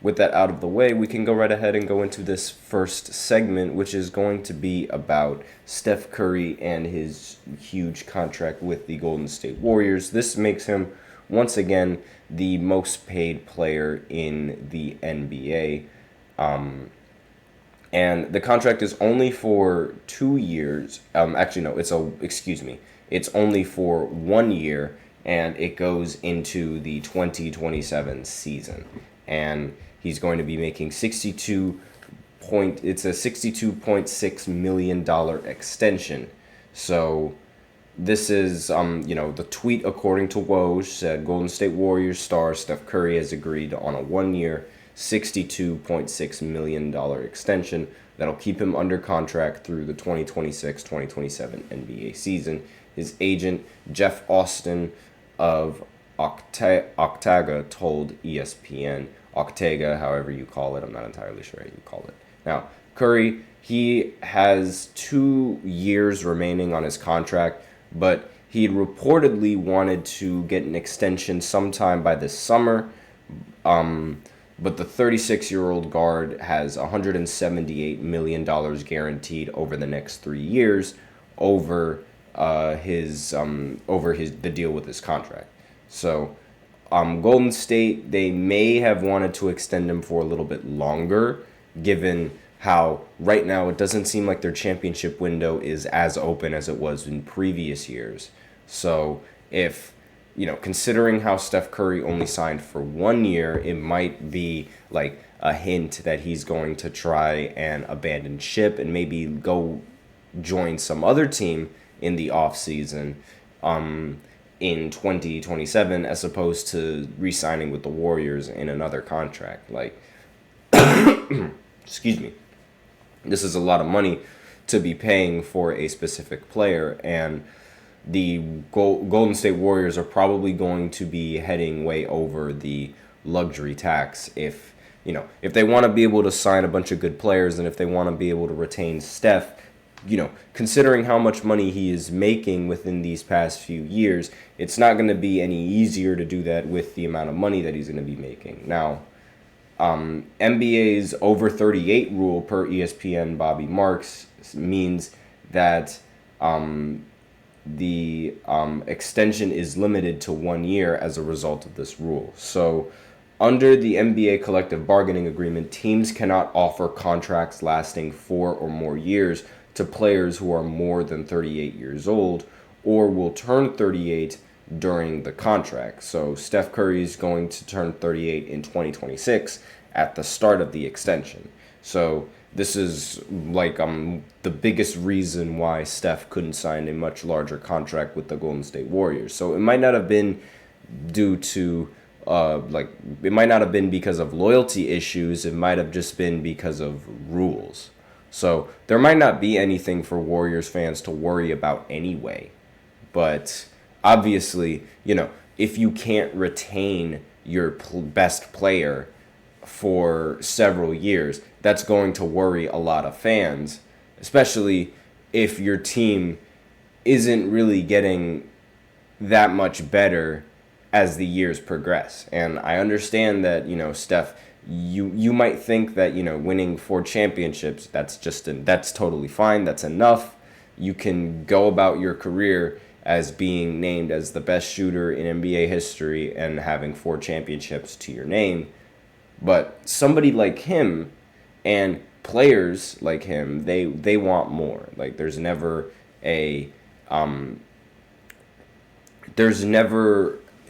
with that out of the way, we can go right ahead and go into this first segment, which is going to be about Steph Curry and his huge contract with the Golden State Warriors. This makes him, once again, the most paid player in the NBA. And the contract is only for 2 years. It's only for 1 year, and it goes into the 2027 season. And he's going to be making it's a $62.6 million extension. So this is, the tweet according to Woj said Golden State Warriors star Steph Curry has agreed on a 1-year, $62.6 million extension that'll keep him under contract through the 2026-2027 NBA season. His agent, Jeff Austin of Octaga, told ESPN. Octaga, however you call it, I'm not entirely sure how you call it. Now, Curry, he has 2 years remaining on his contract, but he reportedly wanted to get an extension sometime by this summer. But the 36-year-old guard has $178 million guaranteed over the next 3 years over the deal with his contract. So Golden State, they may have wanted to extend him for a little bit longer, given how right now it doesn't seem like their championship window is as open as it was in previous years. So if considering how Steph Curry only signed for 1 year, it might be like a hint that he's going to try and abandon ship and maybe go join some other team in the offseason in 2027 as opposed to re-signing with the Warriors in another contract. Like, excuse me. This is a lot of money to be paying for a specific player, and the Golden State Warriors are probably going to be heading way over the luxury tax if they want to be able to sign a bunch of good players, and if they want to be able to retain Steph, considering how much money he is making within these past few years, it's not going to be any easier to do that with the amount of money that he's going to be making. Now, NBA's over 38 rule per ESPN Bobby Marks means that the extension is limited to 1 year as a result of this rule. So under the NBA collective bargaining agreement, teams cannot offer contracts lasting 4 or more years to players who are more than 38 years old or will turn 38 during the contract. So Steph Curry is going to turn 38 in 2026 at the start of the extension. So this is like the biggest reason why Steph couldn't sign a much larger contract with the Golden State Warriors. So it might not have been due to it might not have been because of loyalty issues. It might have just been because of rules. So there might not be anything for Warriors fans to worry about anyway. But obviously, if you can't retain your best player for several years, that's going to worry a lot of fans, especially if your team isn't really getting that much better as the years progress. And I understand that, Steph, you might think that, winning 4 championships, that's totally fine. That's enough. You can go about your career as being named as the best shooter in NBA history and having 4 championships to your name. But somebody like him and players like him, they want more. Like there's never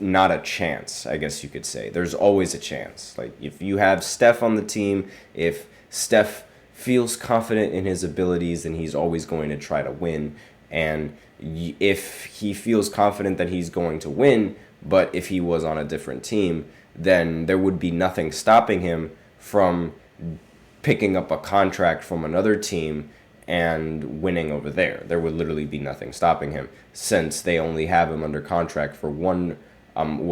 not a chance, I guess you could say. There's always a chance. Like if you have Steph on the team, if Steph feels confident in his abilities, then he's always going to try to win. And if he feels confident that he's going to win, but if he was on a different team, then there would be nothing stopping him from picking up a contract from another team and winning over there. There would literally be nothing stopping him, since they only have him under contract for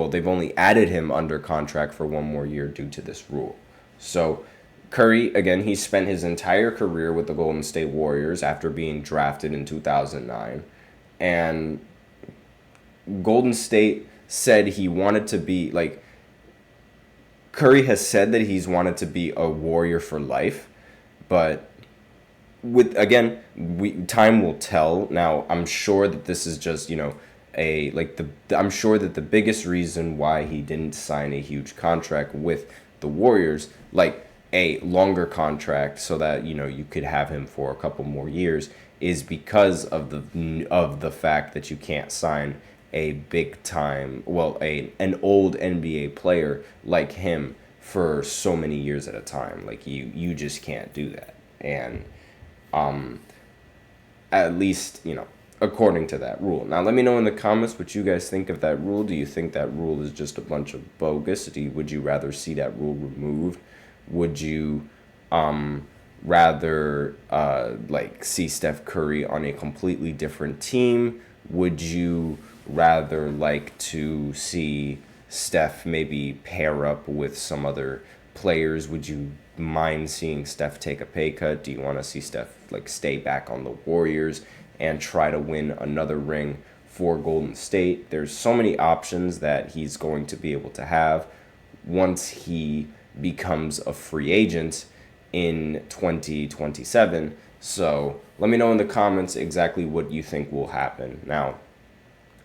they've only added him under contract for 1 more year due to this rule. So Curry, again, he spent his entire career with the Golden State Warriors after being drafted in 2009. And Golden State said he wanted to be, Curry has said that he's wanted to be a Warrior for life, but with again, time will tell. Now, I'm sure that this is just, I'm sure that the biggest reason why he didn't sign a huge contract with the Warriors, like a longer contract so that, you could have him for a couple more years, is because of the fact that you can't sign a big time, an old NBA player like him for so many years at a time. Like you just can't do that. And at least, according to that rule. Now, let me know in the comments what you guys think of that rule. Do you think that rule is just a bunch of bogus? Would you rather see that rule removed? Would you rather see Steph Curry on a completely different team? Would you rather like to see Steph maybe pair up with some other players? Would you mind seeing Steph take a pay cut? Do you want to see Steph stay back on the Warriors and try to win another ring for Golden State? There's so many options that he's going to be able to have once he becomes a free agent in 2027. So let me know in the comments exactly what you think will happen. Now,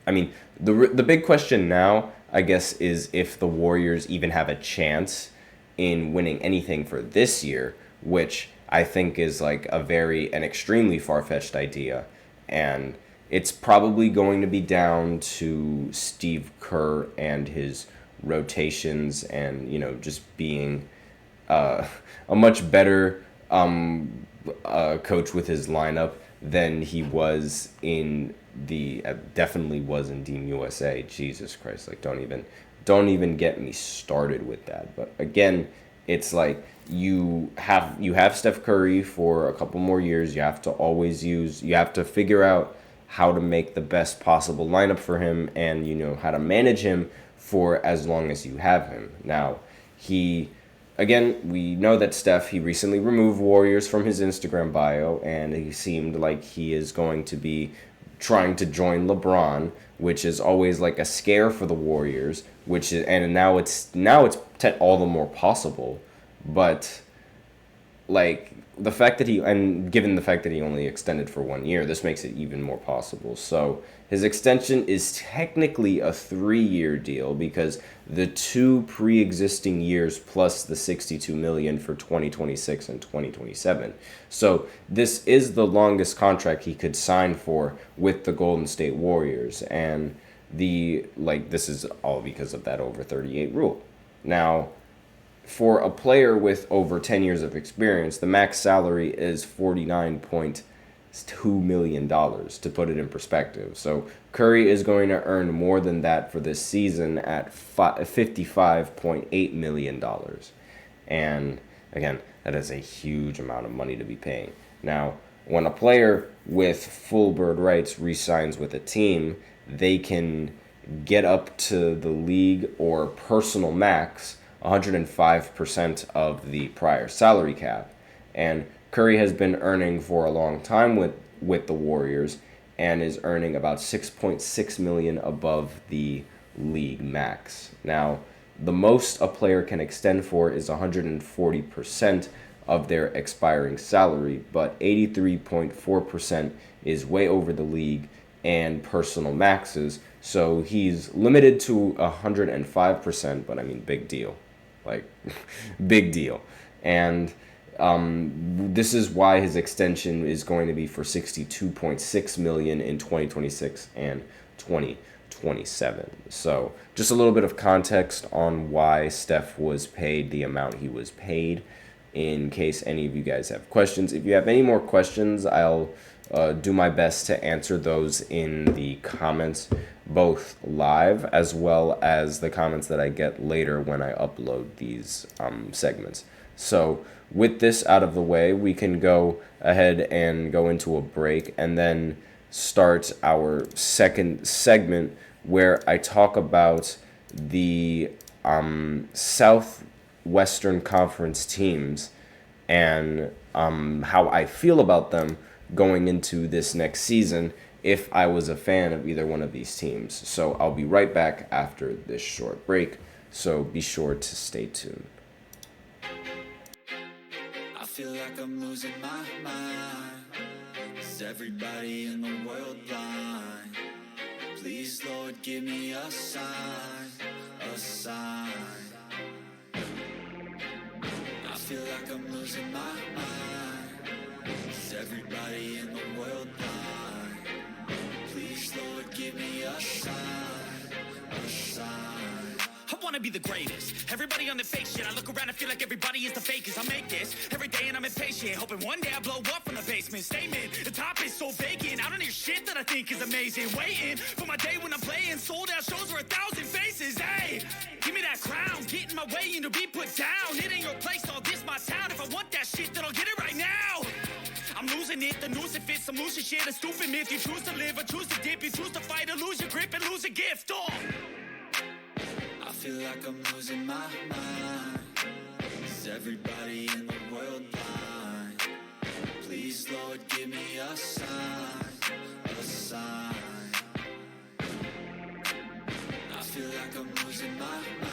I mean, the big question now, I guess, is if the Warriors even have a chance in winning anything for this year, which I think is an extremely far-fetched idea. And it's probably going to be down to Steve Kerr and his rotations and, just being a much better coach with his lineup than he was definitely was in Team USA. Jesus Christ, don't even get me started with that. But again, it's you have Steph Curry for a couple more years. You have to figure out how to make the best possible lineup for him, and how to manage him for as long as you have him. Now, we know that Steph, he recently removed Warriors from his Instagram bio, and he seemed like he is going to be trying to join LeBron, which is always a scare for the Warriors, and now it's all the more possible. But the fact that given the fact that he only extended for 1 year, this makes it even more possible. So his extension is technically a 3-year deal because the 2 pre-existing years plus the $62 million for 2026 and 2027. So this is the longest contract he could sign for with the Golden State Warriors, and this is all because of that over 38 rule. Now, for a player with over 10 years of experience, the max salary is $49.2 million, to put it in perspective. So Curry is going to earn more than that for this season at $55.8 million. And again, that is a huge amount of money to be paying. Now, when a player with full bird rights re-signs with a team, they can get up to the league or personal max 105% of the prior salary cap. And Curry has been earning for a long time with the Warriors and is earning about $6.6 million above the league max. Now, the most a player can extend for is 140% of their expiring salary, but 83.4% is way over the league and personal maxes. So he's limited to 105%, but I mean, big deal. Big deal. And this is why his extension is going to be for $62.6 million in 2026 and 2027. So just a little bit of context on why Steph was paid the amount he was paid, in case any of you guys have questions. If you have any more questions, I'll do my best to answer those in the comments, both live as well as the comments that I get later when I upload these segments. So with this out of the way, we can go ahead and go into a break and then start our second segment where I talk about the Southwestern Conference teams and how I feel about them going into this next season if I was a fan of either one of these teams. So I'll be right back after this short break. So be sure to stay tuned. I feel like I'm losing my mind. Is everybody in the world blind? Please, Lord, give me a sign, a sign. I feel like I'm losing my mind. Is everybody in the world blind? Please, Lord, give me a sign, a sign. I wanna be the greatest. Everybody on the fake shit. I look around and feel like everybody is the fakest. I make this every day and I'm impatient, hoping one day I blow up from the basement. Statement, the top is so vacant. I don't hear shit that I think is amazing. Waiting for my day when I'm playing sold out shows for 1,000 faces. Hey, give me that crown, get in my way and to be put down. It ain't your place, all this my town. If I want that shit, then I'll get it right now. I'm losing it, the noose it fits, I'm losing shit. A stupid myth, you choose to live or choose to dip. You choose to fight or lose your grip and lose a gift. Oh, I feel like I'm losing my mind. Is everybody in the world blind? Please, Lord, give me a sign, a sign. I feel like I'm losing my mind.